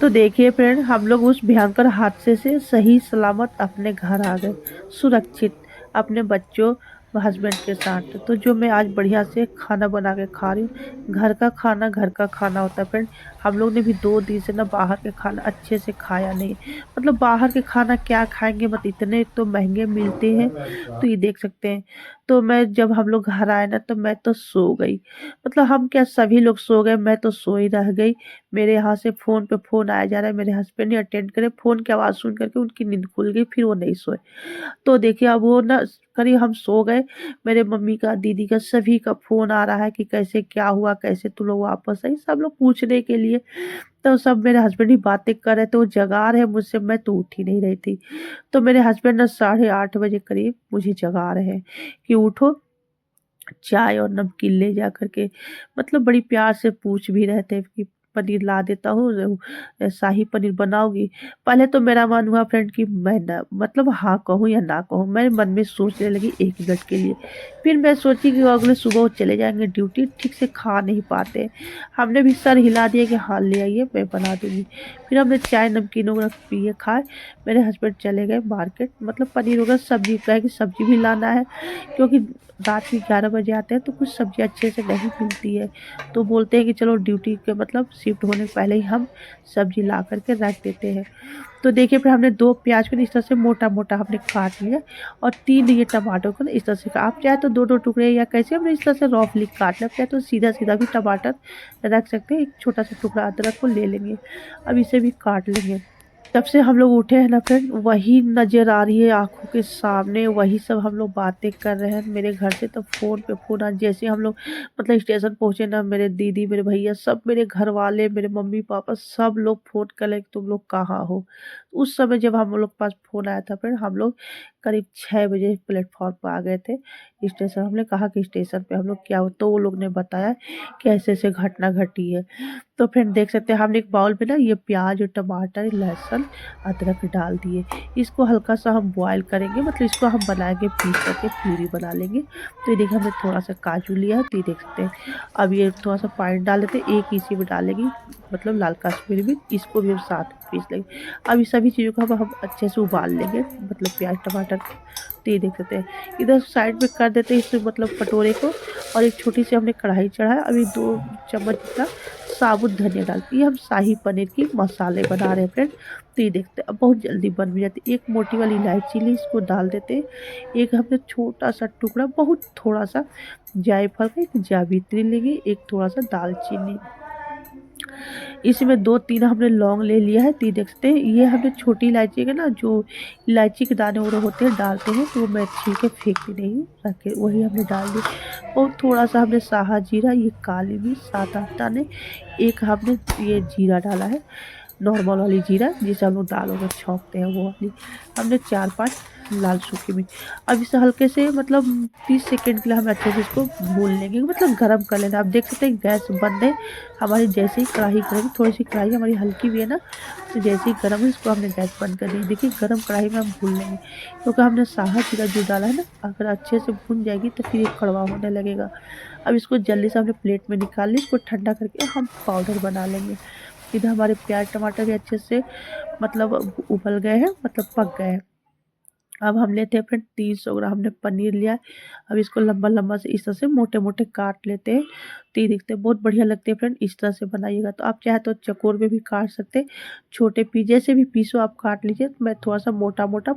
तो देखिए फ्रेंड, हम लोग उस भयंकर हादसे से सही सलामत अपने घर आ गए, सुरक्षित, अपने बच्चों हस्बैंड के साथ। तो जो मैं आज बढ़िया से खाना बना के खा रही हूँ, घर का खाना होता है फ्रेंड। हम लोग ने भी 2 दिन से ना बाहर के खाना अच्छे से खाया नहीं। मतलब बाहर के खाना क्या खाएंगे, मत इतने तो महंगे मिलते हैं। तो ये देख सकते हैं। तो मैं जब हम लोग घर आए ना, तो मैं तो सो गई। मतलब हम क्या, सभी लोग सो गए, मैं तो सोई रह गई। मेरे यहाँ से फ़ोन पे फ़ोन आया जा रहा है, मेरे हस्बैंड ने अटेंड करे, फ़ोन की आवाज़ सुन कर के उनकी नींद खुल गई, फिर वो नहीं सोए। तो देखिए अब वो ना करीब हम सो गए, मेरे मम्मी का, दीदी का, सभी का फ़ोन आ रहा है कि कैसे क्या हुआ, कैसे तुम लोग वापस आई, सब लोग पूछने के लिए। तो सब मेरे हस्बैंड ही बातें कर रहे थे, वो जगा रहे हैं मुझसे, मैं तो उठ ही नहीं रही थी। तो मेरे हस्बैंड ना 8:30 बजे करीब मुझे जगा रहे हैं कि उठो, चाय और नमकीन ले जा कर के। मतलब बड़ी प्यार से पूछ भी रहे थे कि पनीर ला देता हूँ, शाही पनीर बनाओगी? पहले तो मेरा मन हुआ फ्रेंड कि मैं ना मतलब हाँ कहूँ या ना कहूँ। मैं मन में सोचने लगी 1 मिनट के लिए। फिर मैं सोची कि अगले सुबह वो चले जाएँगे ड्यूटी, ठीक से खा नहीं पाते। हमने भी सर हिला दिया कि हाँ, ले आइए मैं बना दूँगी। फिर हमने चाय नमकीन वगैरह पिए, खाए। मेरे हस्बैंड चले गए मार्केट, मतलब पनीर वगैरह सब्ज़ी, कहे कि सब्ज़ी भी लाना है, क्योंकि रात के 11 बजे आते हैं तो कुछ सब्ज़ी अच्छे से नहीं मिलती है। तो बोलते हैं कि चलो ड्यूटी के मतलब शिफ्ट होने से पहले ही हम सब्ज़ी ला कर के रख देते हैं। तो देखिए फिर हमने 2 प्याज़ को ना इस तरह से मोटा-मोटा हमने काट लिया, और 3 ये टमाटर को ना इस तरह से, आप चाहे तो 2-2 टुकड़े या कैसे हमने इस तरह से रफली काट लिया, चाहे तो सीधा-सीधा भी टमाटर रख सकते हैं। एक छोटा-सा टुकड़ा अदरक को ले लेंगे। अब इसे भी काट लेंगे। जब से हम लोग उठे हैं ना फ्रेंड, वही नज़र आ रही है आँखों के सामने, वही सब हम लोग बातें कर रहे हैं। मेरे घर से तो फ़ोन पे फ़ोन, आज जैसे हम लोग मतलब स्टेशन पहुँचे ना, मेरे दीदी, मेरे भैया, सब मेरे घर वाले, मेरे मम्मी-पापा, सब लोग फ़ोन कर रहे कि तुम लोग कहाँ हो? उस समय जब हम लोग के पास फ़ोन आया था फ्रेंड, हम लोग करीब 6 बजे प्लेटफ़ॉर्म पे आ गए थे स्टेशन। हमने कहा कि स्टेशन पे हम लोग क्या हो, तो वो लोग ने बताया कि ऐसे-ऐसे घटना घटी है। तो फ्रेंड देख सकते हैं, हमने एक बाउल में ना ये प्याज और टमाटर, लहसुन, अदरक डाल दिए। इसको हल्का-सा हम बॉयल करेंगे, मतलब इसको हम बनाएँगे, पीस करके प्यूरी बना लेंगे। तो ये देखिए हमने थोड़ा-सा काजू लिया है, तो ये देख सकते हैं। अब ये थोड़ा-सा पानी डाल देते हैं, एक इसी में डालेंगे मतलब लाल कश्मीरी मिर्च, इसको भी हम साथ में पीस लेंगे। अब ये सभी चीज़ों को अब हम अच्छे से उबाल लेंगे, मतलब प्याज, टमाटर। तो ये देख सकते हैं। इधर साइड में कर देते हैं इस मतलब कटोरे को, और एक छोटी-सी हमने कढ़ाई चढ़ाया। अभी 2 चम्मच जितना साबुत धनिया डालती है, हम शाही पनीर की मसाले बना रहे हैं फ्रेंड। तो ये देखते हैं अब बहुत जल्दी बन भी जाती है। एक मोटी वाली इलायची ली, इसको डाल देते हैं। एक हमने छोटा-सा टुकड़ा, बहुत थोड़ा-सा जायफल का, एक जावित्री लेंगे, एक थोड़ा-सा दालचीनी। इसमें 2-3 हमने लौंग ले लिया है, तो ये देख सकते हैं। ये हमने छोटी इलायची का ना, जो इलायची के दाने वगैरह होते हैं डालते हैं, तो वो मैं छील के फेंकती नहीं हूँ, रखे वही हमने डाल दिए। और थोड़ा-सा हमने साहा जीरा, ये काली मिर्च 7-8 दाने, एक हमने ये जीरा डाला है, नॉर्मल वाली जीरा जिसे हम लोग दालों में छौंकते हैं, वो वाली। हमने 4-5 लाल सूखी मिर्च। अब इसे हल्के से मतलब 30 सेकंड के लिए हम अच्छे से इसको भून लेंगे, मतलब गरम कर लेना। आप देख सकते हैं गैस बंद है हमारी। जैसे ही कढ़ाई गरम, थोड़ी-सी कढ़ाई हमारी हल्की भी है ना, तो जैसे ही गरम है, इसको हमने गैस बंद कर दी। देखिए गरम कढ़ाई में हम भून लेंगे, क्योंकि हमने साहा जीरा जो डाला है ना, अगर अच्छे से भून जाएगी तो फिर ये कड़वा होने लगेगा। अब इसको जल्दी से हमने प्लेट में निकाल ली, इसको ठंडा करके हम पाउडर बना लेंगे। इधर हमारे प्याज टमाटर भी अच्छे से मतलब उबल गए हैं, मतलब पक गए हैं। अब हम लेते हैं फ्रेंड 300 ग्राम हमने पनीर लिया है। अब इसको लंबा-लंबा से इस तरह से मोटे-मोटे काट लेते हैं। तो ये देखते हैं बहुत बढ़िया लगते हैं फ्रेंड, इस तरह से बनाइएगा। तो आप चाहे तो चकोर में भी काट सकते हैं, छोटे पीस जैसे भी पीसो आप काट लीजिए। तो मैं थोड़ा-सा मोटा-मोटा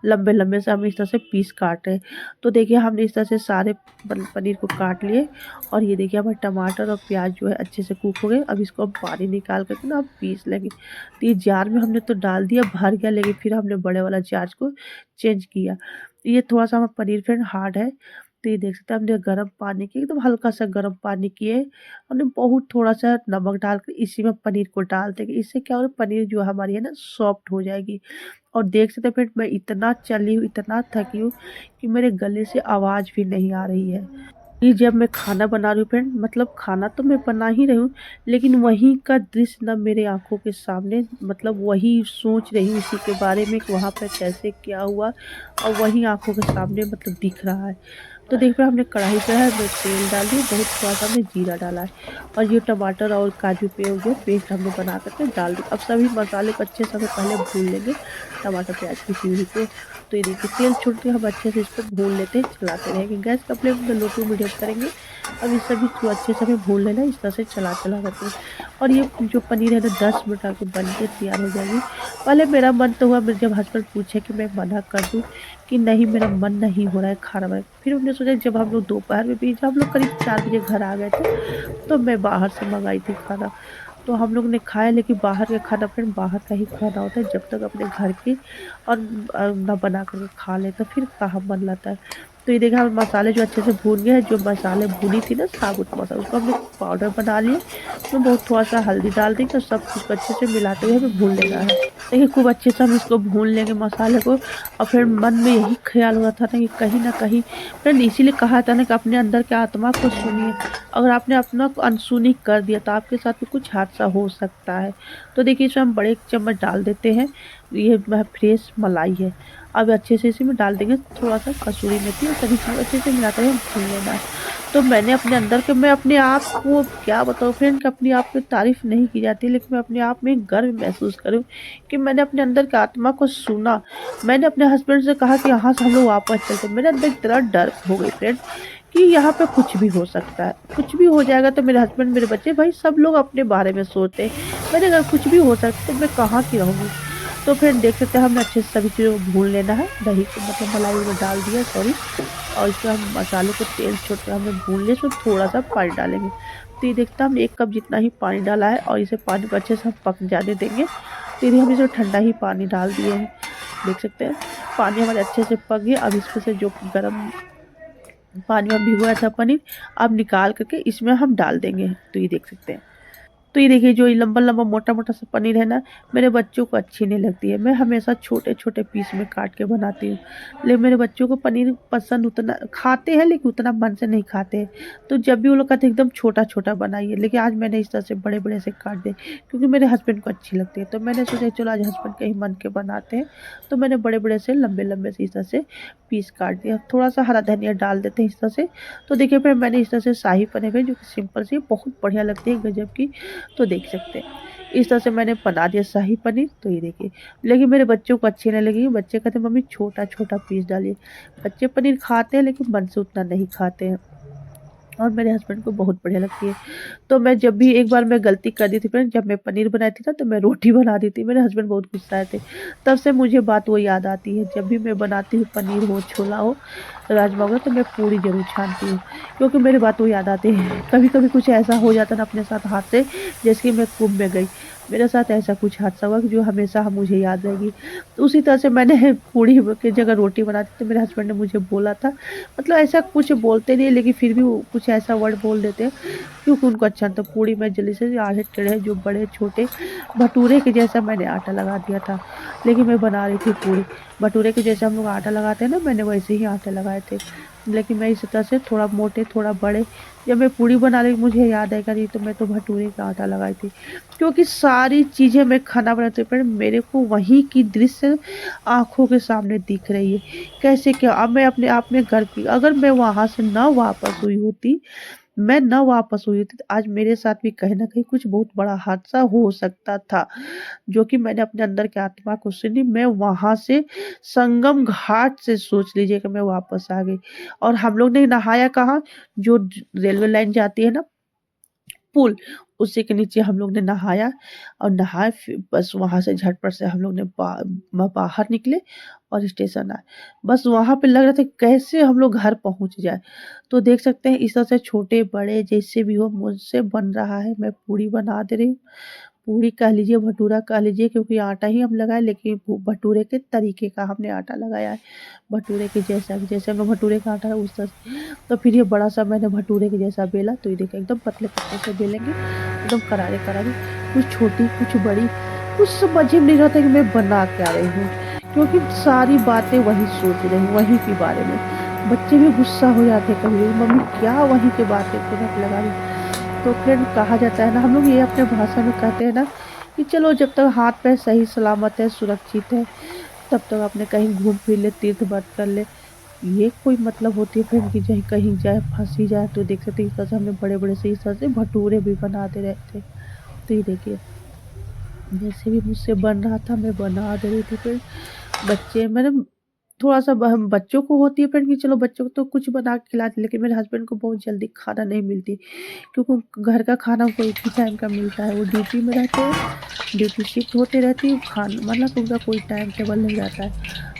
लंबे-लंबे से हम इस तरह से पीस काट रहे हैं। तो देखिए हमने इस तरह से सारे पनीर को काट लिए, और ये देखिए हमारे टमाटर और प्याज जो है अच्छे से कुक हो गए। अब इसको हम पानी निकाल कर के ना हम पीस लेंगे। तो ये जार में हमने तो डाल दिया, भर गया, लेकिन फिर हमने बड़े वाला जार को चेंज किया। ये थोड़ा-सा हमारा पनीर फ्रेंड हार्ड है, तो ये देख सकते हैं हमने गर्म पानी किया, एकदम हल्का-सा गर्म पानी किए, हमने बहुत थोड़ा-सा नमक डाल के इसी में पनीर को डाल देंगे। इससे क्या होगा, पनीर जो हमारी है ना सॉफ्ट हो जाएगी। और देख सकते हैं फ्रेंड, मैं इतना चली हूँ, इतना थकी हूँ कि मेरे गले से आवाज़ भी नहीं आ रही है। कि जब मैं खाना बना रही हूँ फ्रेंड, मतलब खाना तो मैं बना ही रही हूँ, लेकिन वहीं का दृश्य ना मेरे आँखों के सामने, मतलब वही सोच रही हूँ इसी के बारे में कि वहाँ पे कैसे क्या हुआ, और वहीं आँखों के सामने मतलब दिख रहा है। तो देखिए हमने कढ़ाई पे है में तेल डाल दिया, बहुत थोड़ा-सा हमने जीरा डाला है और ये टमाटर और काजू पे जो पेस्ट हमने बना कर के डाल दी। अब सभी मसाले को अच्छे से हमें पहले भून लेंगे, टमाटर, प्याज़ की प्यूरी को। तो ये देखिए तेल छोड़ के हम अच्छे से इसको भून लेते हैं, चलाते रहेंगे। गैस का फ्लेम लो टू मीडियम करेंगे। अब ये सभी को अच्छे से हमें भून लेना है इस तरह से चला-चला करके। और ये जो पनीर है ना 10 मिनट आके बन के तैयार हो जाएगी। पहले मेरा मन तो हुआ, मेरे जब हस्बैंड पूछे कि मैं मना कर दूँ कि नहीं मेरा मन नहीं हो रहा है खाना बनाने। फिर हमने सोचा जब हम लोग दोपहर में भी जब हम लोग करीब 4 बजे घर आ गए थे, तो मैं बाहर से मँगाई थी खाना। तो हम लोग ने खाया, लेकिन बाहर का खाना फ्रेंड बाहर का ही खाना होता है, जब तक अपने घर के और ना बना कर के खा लें तो फिर कहाँ मन लगता है। तो ये देखिए हम मसाले जो अच्छे से भून गए हैं, जो मसाले भुनी थी ना साबुत मसाला उसको हमने पाउडर बना लिए। उसमें बहुत थोड़ा-सा हल्दी डाल देंगे और सब कुछ को अच्छे से मिलाते हुए हमें भून लेना है। देखिए खूब अच्छे से हम इसको भून लेंगे मसाले को। और फिर मन में यही ख़्याल हो रहा था ना कि कहीं न कहीं फ्रेंड इसीलिए कहा था ना कि अपने अंदर की आत्मा को सुनिए। अगर आपने अपना को अनसुनी कर दिया तो आपके साथ भी कुछ हादसा हो सकता है। तो देखिए इसमें हम बड़े 1 चम्मच डाल देते हैं। ये फ्रेश मलाई है। अब अच्छे से इसी में डाल देंगे थोड़ा-सा कसूरी मेथी और सभी चीज़ अच्छे से मिलाते हुए भून लेना है। तो मैंने अपने अंदर के मैं अपने आप को क्या बताऊँ फ्रेंड कि अपने आप की तारीफ़ नहीं की जाती, लेकिन मैं अपने आप में गर्व महसूस करूँ कि मैंने अपने अंदर की आत्मा को सुना। मैंने अपने हस्बैंड से कहा कि यहाँ से हम लोग वापस चलते हैं। मेरे अंदर इतना डर हो गई फ्रेंड कि यहाँ पे कुछ भी हो सकता है। कुछ भी हो जाएगा तो मेरे हस्बैंड, मेरे बच्चे, भाई सब लोग अपने बारे में सोचते हैं। मेरे घर कुछ भी हो सकता है तो मैं कहाँ की रहूँगी। तो फिर देख सकते हैं हमने अच्छे से सभी चीज़ों को भून लेना है। दही को मतलब मलाई में डाल दिया सॉरी। और इसमें हम मसाले को तेल छोड़ के हमने भून लिया, इसमें थोड़ा-सा पानी डालेंगे। तो ये देखते हैं हमने 1 कप जितना ही पानी डाला है और इसे पानी को अच्छे से हम पक जाने देंगे। फिर हम इसमें ठंडा ही पानी डाल दिए हैं। देख सकते हैं पानी हमारे अच्छे से पक गया। अब इसमें से जो गरम पानी में भिगोया था पनीर, अब निकाल कर के इसमें हम डाल देंगे। तो ये देख सकते हैं। तो ये देखिए जो ये लंबा-लंबा, मोटा-मोटा सा पनीर है ना, मेरे बच्चों को अच्छी नहीं लगती है। मैं हमेशा छोटे-छोटे पीस में काट के बनाती हूँ। लेकिन मेरे बच्चों को पनीर पसंद उतना खाते हैं, लेकिन उतना मन से नहीं खाते हैं। तो जब भी वो लोग कहते हैं एकदम छोटा-छोटा बनाइए, लेकिन आज मैंने इस तरह से बड़े-बड़े से काट दिए क्योंकि मेरे हस्बैंड को अच्छी लगती है। तो मैंने सोचा चलो आज हस्बैंड के ही मन के बनाते हैं। तो मैंने बड़े-बड़े से लंबे-लंबे से इस तरह से पीस काट दिया। थोड़ा-सा हरा धनिया डाल देते हैं इस तरह से। तो देखिए फिर मैंने इस तरह से शाही पनीर है जो कि सिंपल सी बहुत बढ़िया लगती है, गज़ब की। तो देख सकते हैं। इस तरह से मैंने बना दिया शाही पनीर। तो ये देखिए, लेकिन मेरे बच्चों को अच्छी नहीं लगी। बच्चे कहते हैं मम्मी छोटा-छोटा पीस डालिए। बच्चे पनीर खाते हैं लेकिन मन से उतना नहीं खाते हैं। और मेरे हस्बैंड को बहुत बढ़िया लगती है। तो मैं जब भी एक बार मैं गलती कर दी थी फ्रेंड, जब मैं पनीर बनाई थी ना तो मैं रोटी बना दी थी। मेरे हस्बैंड बहुत गुस्साए थे। तब से मुझे बात वो याद आती है, जब भी मैं बनाती हूँ पनीर हो, छोला हो, राजमा हो तो मैं पूड़ी ज़रूर छानती हूँ। क्योंकि मेरी बात वो याद आती है। कभी-कभी कुछ ऐसा हो जाता है ना अपने साथ हाथ से, जैसे कि मैं कुँभ में गई। मेरे साथ ऐसा कुछ हादसा हुआ कि जो हमेशा मुझे याद रहेगी। तो उसी तरह से मैंने पूड़ी की जगह रोटी बना दी, तो मेरे हस्बैंड ने मुझे बोला था, मतलब ऐसा कुछ बोलते नहीं है लेकिन फिर भी वो कुछ ऐसा वर्ड बोल देते हैं क्योंकि उनको अच्छा नहीं। तो पूड़ी में जल्दी से आधे टेढ़े जो बड़े छोटे भटूरे के जैसा मैंने आटा लगा दिया था। लेकिन मैं बना रही थी पूड़ी। भटूरे के जैसे हम लोग आटा लगाते हैं ना, मैंने वैसे ही आटे लगाए थे। लेकिन मैं इस तरह से थोड़ा मोटे, थोड़ा बड़े, जब मैं पूड़ी बना रही मुझे याद आएगा नहीं तो मैं तो भटूरे का आटा लगाई थी। क्योंकि सारी चीज़ें मैं खाना बनाते पर मेरे को वहीं की दृश्य आँखों के सामने दिख रही है। कैसे क्या अब मैं अपने आप में गर्व की अगर मैं वहाँ से ना वापस हुई होती, मैं ना वापस हुई होती तो आज मेरे साथ भी कहीं न कहीं कुछ बहुत बड़ा हादसा हो सकता था। जो कि मैंने अपने अंदर की आत्मा को सुनी, मैं वहाँ से संगम घाट से सोच लीजिए कि मैं वापस आ गई। और हम लोग ने नहाया कहाँ? जो रेलवे लाइन जाती है ना पुल, उसी के नीचे हम लोग ने नहाया और नहाए फिर बस वहाँ से झटपट से हम लोग ने बाहर निकले और स्टेशन आए। बस वहाँ पे लग रहा था कैसे हम लोग घर पहुँच जाएँ। तो देख सकते हैं इस तरह से छोटे-बड़े जैसे भी हो मुझसे बन रहा है, मैं पूड़ी बना दे रही हूँ। पूड़ी कह लीजिए, भटूरा कह लीजिए क्योंकि आटा ही हम लगाए लेकिन वो भटूरे के तरीके का हमने आटा लगाया है। भटूरे के जैसा जैसे हमें भटूरे का आटा है उस तरह से। तो फिर ये बड़ा-सा मैंने भटूरे के जैसा बेला तो ये देखिए एकदम पतले-पतले से बेलेंगे, एकदम करारे-करारे, कुछ छोटी, कुछ बड़ी, कुछ समझ ही नहीं रहा था कि मैं बना क्या रही हूँ। क्योंकि सारी बातें वही सोच रही हूँ, वहीं के बारे में। बच्चे भी गुस्सा हो जाते हैं कभी-कभी, मम्मी क्या वहीं की बातें तुरंत लगा रही। तो फिर कहा जाता है ना हम लोग ये अपने भाषा में कहते हैं ना कि चलो जब तक हाथ पैर सही सलामत है, सुरक्षित है, तब तक अपने कहीं घूम फिर ले, तीर्थ व्रत कर ले। ये कोई मतलब होती है फ्रेंड कि चाहे कहीं जाए, फँसी जाए तो देख सकते हैं इस तरह से हमने बड़े-बड़े से इस तरह से भटूरे भी बना दे रहे थे। तो ये देखिए, जैसे भी मुझसे बन रहा था मैं बना दे रही थी फिर बच्चे मैंने थोड़ा-सा ब हम बच्चों को होती है फ्रेंड कि चलो बच्चों को तो कुछ बना के खिला दें, लेकिन मेरे हस्बैंड को बहुत जल्दी खाना नहीं मिलती, क्योंकि घर का खाना उनको एक ही टाइम का मिलता है, वो ड्यूटी में रहते हैं, ड्यूटी शिफ्ट होते रहती है, मतलब उनका कोई टाइम टेबल नहीं रहता है।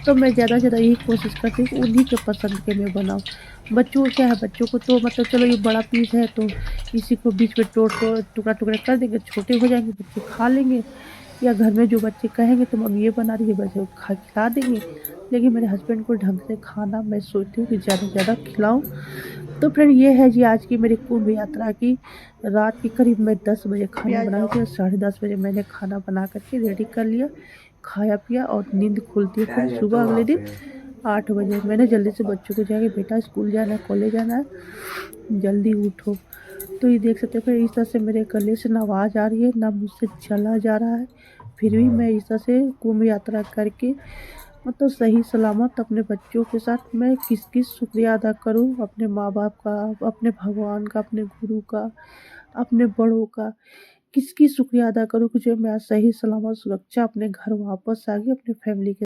तो मैं ज़्यादा से ज़्यादा यही कोशिश करती हूँ कि उन्हीं के पसंद के मैं बनाऊँ। बच्चों को क्या है, बच्चों को तो मतलब चलो ये बड़ा पीस है तो इसी को बीच में तोड़-तोड़, टुकड़ा-टुकड़ा कर देंगे, छोटे हो जाएँगे, बच्चे खा लेंगे। या घर में जो बच्चे कहेंगे तो मम्मी ये बना रही है, बच्चे को खिला देंगे। लेकिन मेरे हस्बैंड को ढंग से खाना मैं सोचती हूँ कि ज़्यादा से ज़्यादा खिलाऊँ। तो फ्रेंड ये है जी आज की मेरी कुंभ यात्रा की। रात के करीब मैं 10 बजे खाना बना रही थी और साढ़े 10 बजे मैंने खाना बना कर के रेडी कर लिया, खाया-पिया और नींद खुलती है फिर सुबह अगले दिन 8 बजे। मैंने जल्दी से बच्चों को जाके बेटा स्कूल जाना है, कॉलेज जाना है, जल्दी उठो। तो ये देख सकते हैं फिर इस तरह से मेरे गले से ना आवाज़ आ रही है, ना मुझसे चला जा रहा है। फिर भी मैं इस तरह से कुंभ यात्रा करके मतलब सही सलामत अपने बच्चों के साथ मैं किसकी शुक्रिया अदा करूँ, अपने माँ-बाप का, अपने भगवान का, अपने गुरु का, अपने बड़ों का, किसकी शुक्रिया अदा करूँ कि जो मैं आज सही सलामत सुरक्षा अपने घर वापस आ गई अपनी फैमिली के